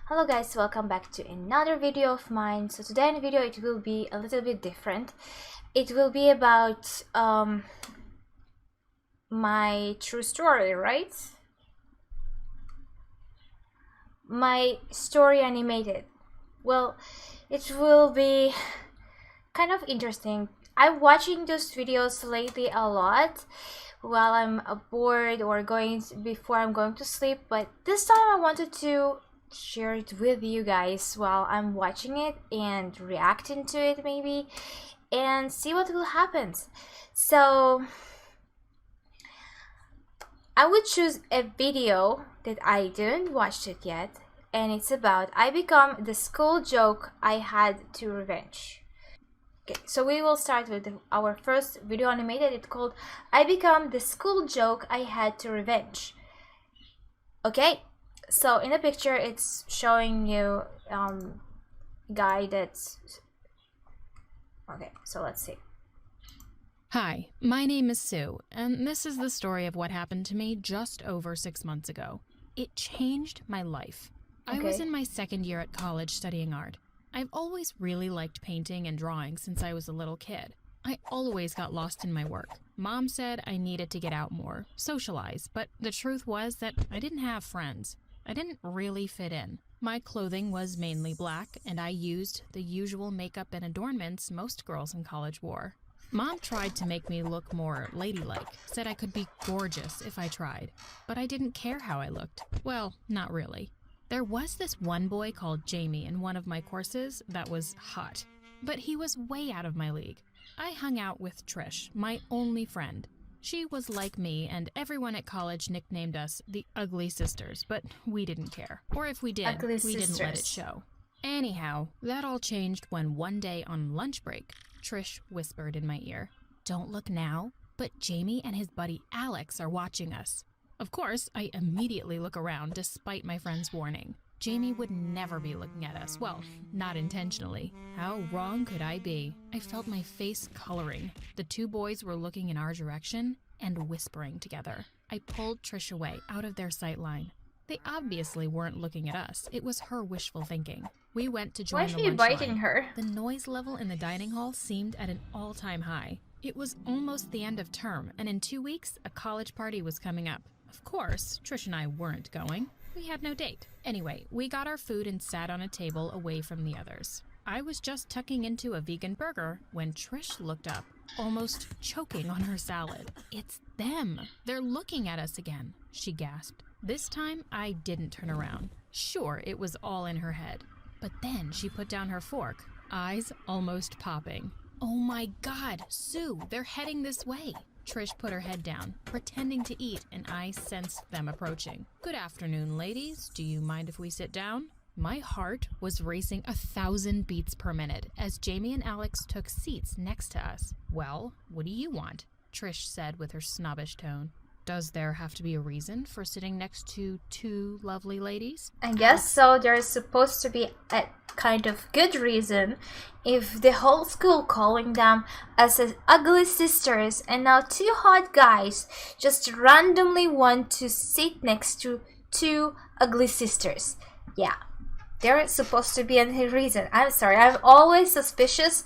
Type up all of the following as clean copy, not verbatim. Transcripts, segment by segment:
Hello guys, welcome back to another video of mine. So today in the video it will be a little bit different. It will be about my true story, right? My story animated. Well, it will be kind of interesting. I'm watching those videos lately a lot while I'm bored or before I'm going to sleep, but this time I wanted to share it with you guys while I'm watching it and reacting to it maybe and see what will happen. So I would choose a video that I didn't watch it yet, and it's about I become the school joke I had to revenge. Okay, so we will start with our first video animated. It's called I become the school joke I had to revenge. Okay, so in the picture it's showing you guy that's okay, so let's see. Hi, my name is Sue, and this is the story of what happened to me just over 6 months ago. It changed my life. I was in my second year at college studying art. I've always really liked painting and drawing since I was a little kid. I always got lost in my work. Mom said I needed to get out more, socialize, but the truth was that I didn't have friends. I didn't really fit in. My clothing was mainly black, and I used the usual makeup and adornments most girls in college wore. Mom tried to make me look more ladylike, said I could be gorgeous if I tried, but I didn't care how I looked. Well, not really. There was this one boy called Jamie in one of my courses that was hot, but he was way out of my league. I hung out with Trish, my only friend. She was like me, and everyone at college nicknamed us the Ugly Sisters, but we didn't care. Or if we did, we didn't let it show. Anyhow, that all changed when one day on lunch break, Trish whispered in my ear, "Don't look now, but Jamie and his buddy Alex are watching us." Of course, I immediately look around despite my friend's warning. Jamie would never be looking at us. Well, not intentionally. How wrong could I be? I felt my face coloring. The two boys were looking in our direction and whispering together. I pulled Trish away, out of their sight line. They obviously weren't looking at us. It was her wishful thinking. We went to join the lunch line. Why is she biting her? The noise level in the dining hall seemed at an all-time high. It was almost the end of term, and in 2 weeks, a college party was coming up. Of course, Trish and I weren't going. We had no date. Anyway, we got our food and sat on a table away from the others. I was just tucking into a vegan burger when Trish looked up, almost choking on her salad. "It's them! They're looking at us again," she gasped. This time, I didn't turn around. Sure, it was all in her head. But then she put down her fork, eyes almost popping. "Oh my God, Sue, they're heading this way." Trish put her head down, pretending to eat, and I sensed them approaching. "Good afternoon, ladies. Do you mind if we sit down?" My heart was racing 1,000 beats per minute as Jamie and Alex took seats next to us. "Well, what do you want?" Trish said with her snobbish tone. "Does there have to be a reason for sitting next to two lovely ladies?" I guess so. There's supposed to be a kind of good reason if the whole school calling them as ugly sisters and now two hot guys just randomly want to sit next to two ugly sisters. Yeah, there's supposed to be a reason. I'm sorry, I'm always suspicious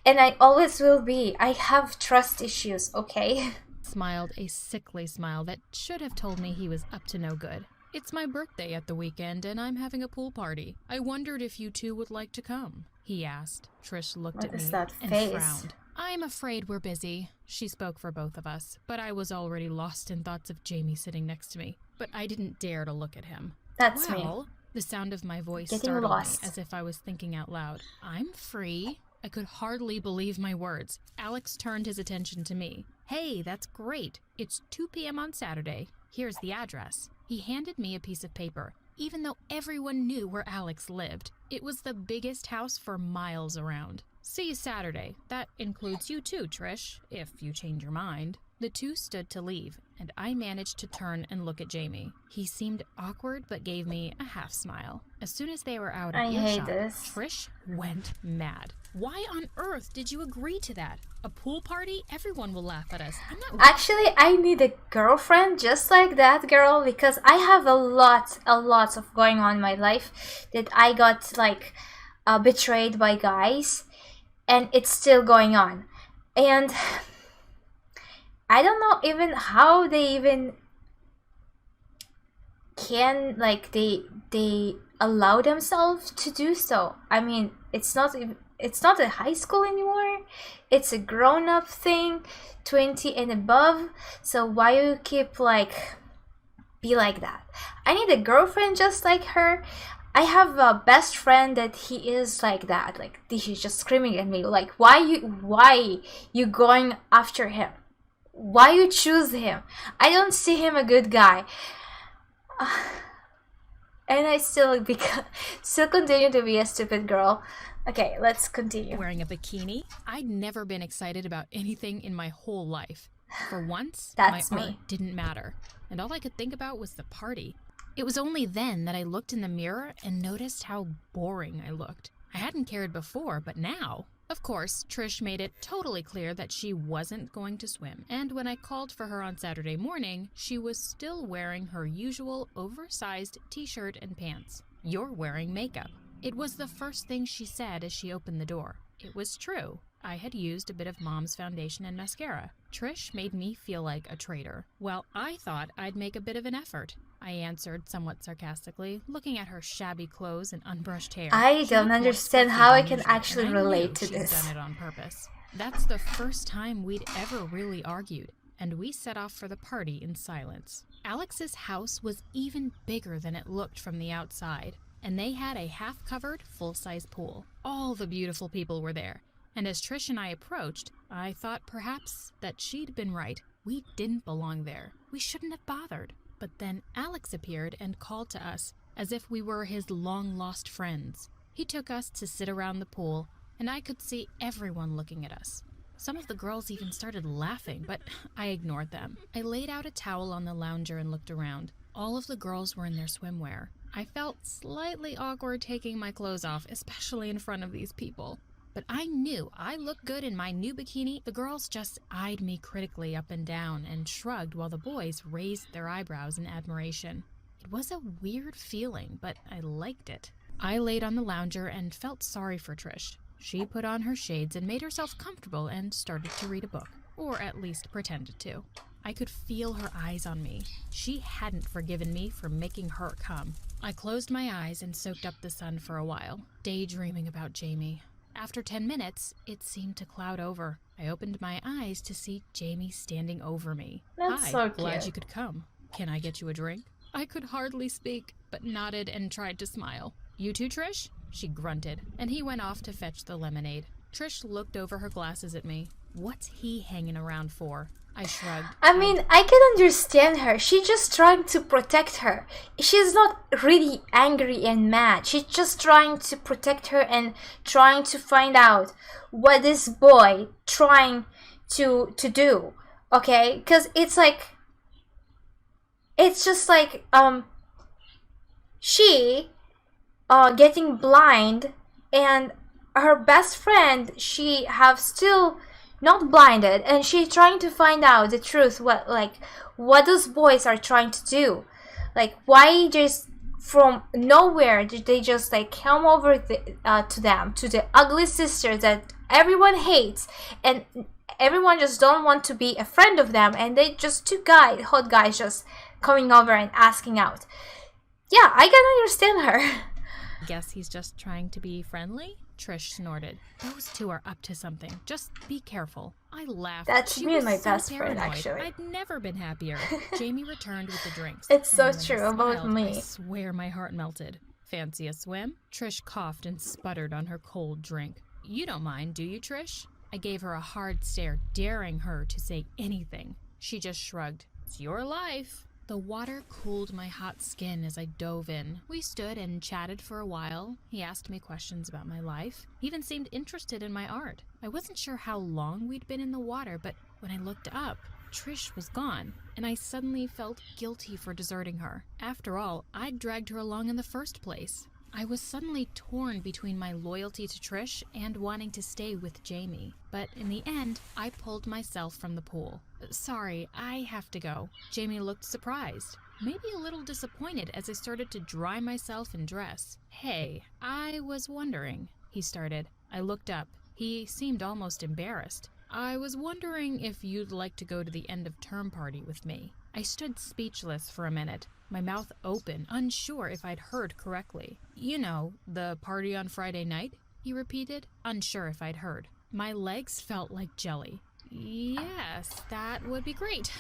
and I always will be. I have trust issues, okay? Smiled a sickly smile that should have told me he was up to no good. "It's my birthday at the weekend and I'm having a pool party. I wondered if you two would like to come," he asked. Trish looked at me and frowned. "I'm afraid we're busy." She spoke for both of us, but I was already lost in thoughts of Jamie sitting next to me. But I didn't dare to look at him. That's well, me. The sound of my voice Getting startled lost. me as if I was thinking out loud. "I'm free." I could hardly believe my words. Alex turned his attention to me. "Hey, that's great. It's 2 p.m. on Saturday. Here's the address." He handed me a piece of paper, even though everyone knew where Alex lived. It was the biggest house for miles around. "See you Saturday. That includes you too, Trish, if you change your mind." The two stood to leave, and I managed to turn and look at Jamie. He seemed awkward but gave me a half smile. As soon as they were out of earshot, Trish went mad. Why on earth did you agree to that? A pool party? Everyone will laugh at us. I'm not... Actually, I need a girlfriend just like that girl because I have a lot of going on in my life that I got like betrayed by guys, and it's still going on. And I don't know even how they even can, like, they allow themselves to do so. I mean, it's not a high school anymore. It's a grown-up thing, 20 and above. So why you keep like be like that? I need a girlfriend just like her. I have a best friend that he is like that. Like, he's just screaming at me like, why you going after him? Why you choose him? I don't see him a good guy. And I still continue to be a stupid girl. Okay, let's continue. Wearing a bikini? I'd never been excited about anything in my whole life. For once, That's my me. art didn't matter, and all I could think about was the party. It was only then that I looked in the mirror and noticed how boring I looked. I hadn't cared before, but now... Of course, Trish made it totally clear that she wasn't going to swim, and when I called for her on Saturday morning, she was still wearing her usual oversized t-shirt and pants. You're wearing makeup. It was the first thing she said as she opened the door. It was true. I had used a bit of Mom's foundation and mascara. Trish made me feel like a traitor. Well, I thought I'd make a bit of an effort. I answered somewhat sarcastically, looking at her shabby clothes and unbrushed hair. I She don't looked more understand spunky how I than can usual, actually and I relate knew to she'd this. done it on purpose. That's the first time we'd ever really argued, and we set off for the party in silence. Alex's house was even bigger than it looked from the outside, and they had a half-covered, full-size pool. All the beautiful people were there, and as Trish and I approached, I thought perhaps that she'd been right. We didn't belong there. We shouldn't have bothered. But then Alex appeared and called to us as if we were his long-lost friends. He took us to sit around the pool, and I could see everyone looking at us. Some of the girls even started laughing, but I ignored them. I laid out a towel on the lounger and looked around. All of the girls were in their swimwear. I felt slightly awkward taking my clothes off, especially in front of these people. But I knew I looked good in my new bikini. The girls just eyed me critically up and down and shrugged while the boys raised their eyebrows in admiration. It was a weird feeling, but I liked it. I laid on the lounger and felt sorry for Trish. She put on her shades and made herself comfortable and started to read a book, or at least pretended to. I could feel her eyes on me. She hadn't forgiven me for making her come. I closed my eyes and soaked up the sun for a while, daydreaming about Jamie. After 10 minutes, it seemed to cloud over. I opened my eyes to see Jamie standing over me. That's Hi, so cute. glad you could come. Can I get you a drink? I could hardly speak, but nodded and tried to smile. You too, Trish? She grunted, and he went off to fetch the lemonade. Trish looked over her glasses at me. What's he hanging around for? I shrugged. I mean, I can understand her. She's just trying to protect her. She's not really angry and mad. She's just trying to protect her and trying to find out what this boy trying to do. Okay? Because it's just like she getting blind, and her best friend, she have still not blinded, and she's trying to find out the truth, what those boys are trying to do. Like, why just from nowhere did they just like come over to the ugly sister that everyone hates, and everyone just don't want to be a friend of them, and they just hot guys just coming over and asking out. Yeah, I can understand her. Guess he's just trying to be friendly? Trish snorted. Those two are up to something. Just be careful. I laughed. That's She me and was my so best friend, paranoid. actually. I'd never been happier. Jamie returned with the drinks. It's so And when true I about smiled, me. I swear my heart melted. Fancy a swim? Trish coughed and sputtered on her cold drink. You don't mind, do you, Trish? I gave her a hard stare, daring her to say anything. She just shrugged. It's your life. The water cooled my hot skin as I dove in. We stood and chatted for a while. He asked me questions about my life. He even seemed interested in my art. I wasn't sure how long we'd been in the water, but when I looked up, Trish was gone, and I suddenly felt guilty for deserting her. After all, I'd dragged her along in the first place. I was suddenly torn between my loyalty to Trish and wanting to stay with Jamie. But in the end, I pulled myself from the pool. Sorry, I have to go. Jamie looked surprised, maybe a little disappointed as I started to dry myself and dress. Hey, I was wondering, he started. I looked up. He seemed almost embarrassed. I was wondering if you'd like to go to the end of term party with me. I stood speechless for a minute, my mouth open, unsure if I'd heard correctly. You know, the party on Friday night, he repeated, unsure if I'd heard. My legs felt like jelly. Yes, that would be great.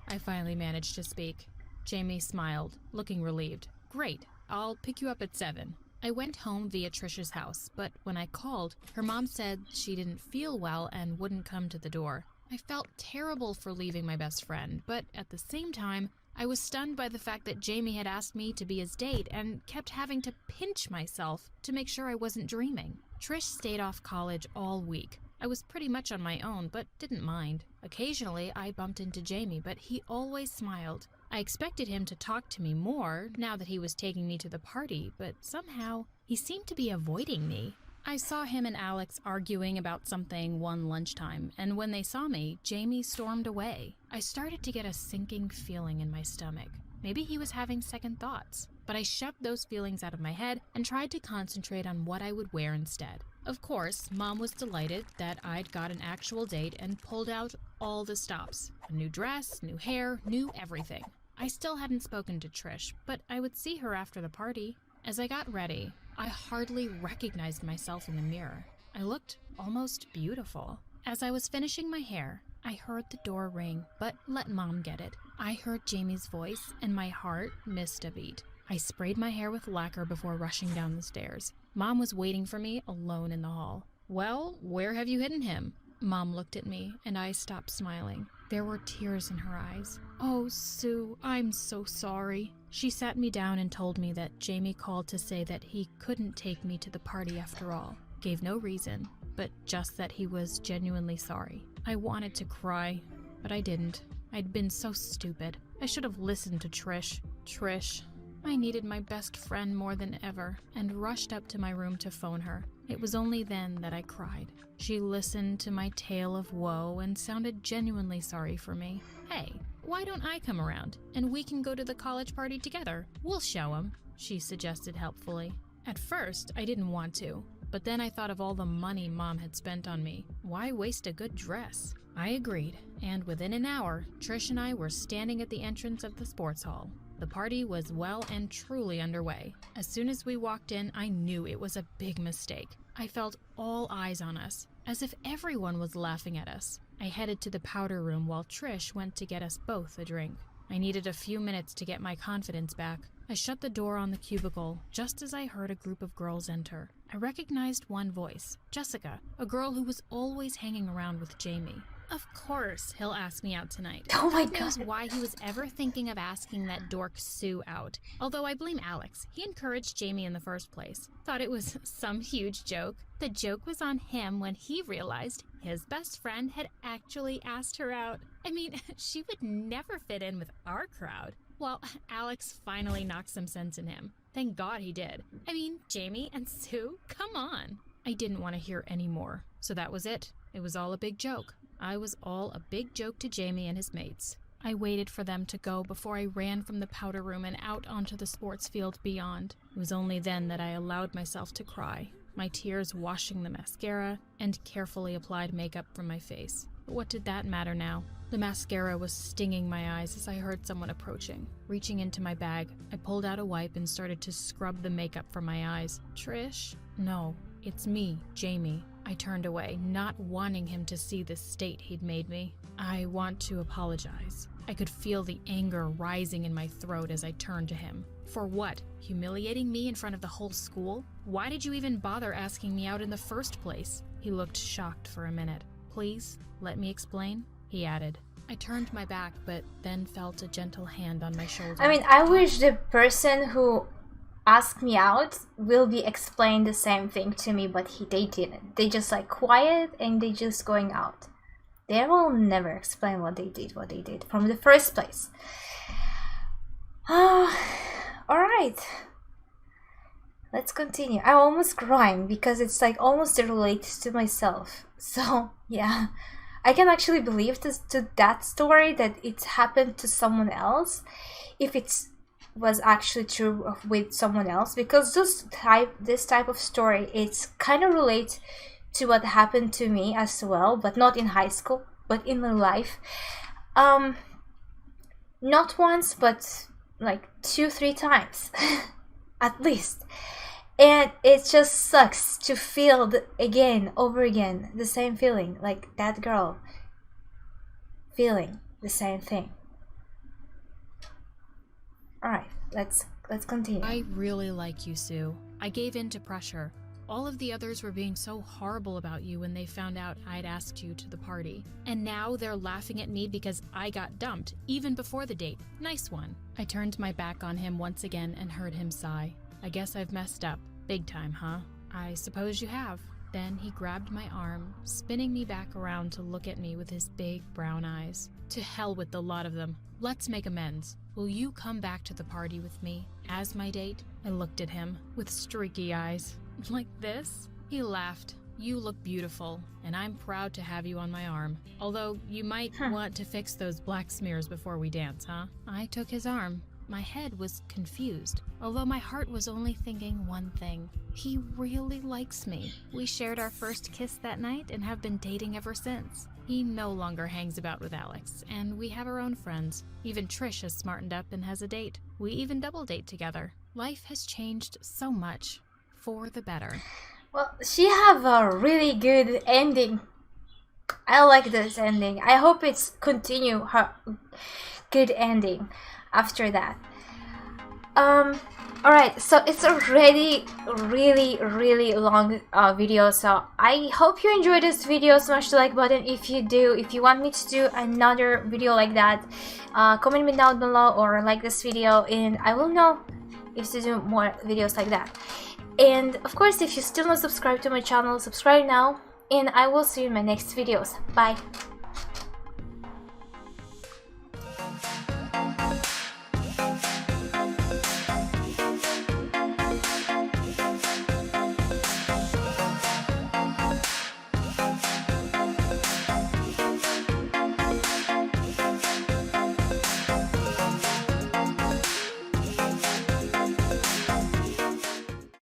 I finally managed to speak. Jamie smiled, looking relieved. Great, I'll pick you up at 7. I went home via Trisha's house, but when I called, her mom said she didn't feel well and wouldn't come to the door. I felt terrible for leaving my best friend, but at the same time, I was stunned by the fact that Jamie had asked me to be his date and kept having to pinch myself to make sure I wasn't dreaming. Trish stayed off college all week. I was pretty much on my own, but didn't mind. Occasionally, I bumped into Jamie, but he always smiled. I expected him to talk to me more now that he was taking me to the party, but somehow he seemed to be avoiding me. I saw him and Alex arguing about something one lunchtime, and when they saw me, Jamie stormed away. I started to get a sinking feeling in my stomach. Maybe he was having second thoughts, but I shoved those feelings out of my head and tried to concentrate on what I would wear instead. Of course, Mom was delighted that I'd got an actual date and pulled out all the stops. A new dress, new hair, new everything. I still hadn't spoken to Trish, but I would see her after the party. As I got ready, I hardly recognized myself in the mirror. I looked almost beautiful. As I was finishing my hair, I heard the door ring, but let Mom get it. I heard Jamie's voice, and my heart missed a beat. I sprayed my hair with lacquer before rushing down the stairs. Mom was waiting for me alone in the hall. Well, where have you hidden him? Mom looked at me, and I stopped smiling. There were tears in her eyes. Oh, Sue, I'm so sorry. She sat me down and told me that Jamie called to say that he couldn't take me to the party after all. Gave no reason, but just that he was genuinely sorry. I wanted to cry, but I didn't. I'd been so stupid. I should have listened to Trish. Trish. I needed my best friend more than ever, and rushed up to my room to phone her. It was only then that I cried. She listened to my tale of woe and sounded genuinely sorry for me. Hey, why don't I come around, and we can go to the college party together? We'll show him, she suggested helpfully. At first, I didn't want to, but then I thought of all the money Mom had spent on me. Why waste a good dress? I agreed, and within an hour, Trish and I were standing at the entrance of the sports hall. The party was well and truly underway. As soon as we walked in, I knew it was a big mistake. I felt all eyes on us, as if everyone was laughing at us. I headed to the powder room while Trish went to get us both a drink. I needed a few minutes to get my confidence back. I shut the door on the cubicle just as I heard a group of girls enter. I recognized one voice, Jessica, a girl who was always hanging around with Jamie. Of course he'll ask me out tonight. Oh my Who knows God. why he was ever thinking of asking that dork Sue out. Although I blame Alex. He encouraged Jamie in the first place. Thought it was some huge joke. The joke was on him when he realized his best friend had actually asked her out. I mean, she would never fit in with our crowd. Well, Alex finally knocked some sense in him. Thank God he did. I mean, Jamie and Sue, come on. I didn't want to hear any more, so that was it. It was all a big joke. I was all a big joke to Jamie and his mates. I waited for them to go before I ran from the powder room and out onto the sports field beyond. It was only then that I allowed myself to cry, my tears washing the mascara and carefully applied makeup from my face. But what did that matter now? The mascara was stinging my eyes as I heard someone approaching. Reaching into my bag, I pulled out a wipe and started to scrub the makeup from my eyes. Trish? No, it's me, Jamie. I turned away, not wanting him to see the state he'd made me. I want to apologize. I could feel the anger rising in my throat as I turned to him. For what? Humiliating me in front of the whole school? Why did you even bother asking me out in the first place? He looked shocked for a minute. Please, let me explain, he added. I turned my back, but then felt a gentle hand on my shoulder. I mean, I wish the person who asked me out will be explained the same thing to me, but they didn't. They just like quiet and they just going out. They will never explain what they did from the first place. Alright. let's continue. I'm almost crying because it's like almost related to myself. So yeah, I can actually believe to that story that it happened to someone else, if it's was actually true with someone else, because this type of story, it's kind of relate to what happened to me as well, but not in high school, but in my life. Not once, but like 2-3 times at least. And it just sucks to feel again over again the same feeling, like that girl feeling the same thing. Alright, let's continue. I really like you, Sue. I gave in to pressure. All of the others were being so horrible about you when they found out I'd asked you to the party. And now they're laughing at me because I got dumped, even before the date. Nice one. I turned my back on him once again and heard him sigh. I guess I've messed up. Big time, huh? I suppose you have. Then he grabbed my arm, spinning me back around to look at me with his big brown eyes. To hell with the lot of them. Let's make amends. Will you come back to the party with me as my date? I looked at him with streaky eyes. Like this? He laughed. You look beautiful, and I'm proud to have you on my arm. Although you might want to fix those black smears before we dance, huh? I took his arm. My head was confused, although my heart was only thinking one thing. He really likes me. We shared our first kiss that night and have been dating ever since. He no longer hangs about with Alex, and we have our own friends. Even Trish has smartened up and has a date. We even double date together. Life has changed so much. For the better. Well, she have a really good ending. I like this ending. I hope it's continue her good ending after that. Alright, so it's already really long video, so I hope you enjoyed this video. Smash the like button if you do. If you want me to do another video like that, comment me down below or like this video, and I will know if to do more videos like that. And of course, if you still not subscribed to my channel, subscribe now, and I will see you in my next videos. Bye!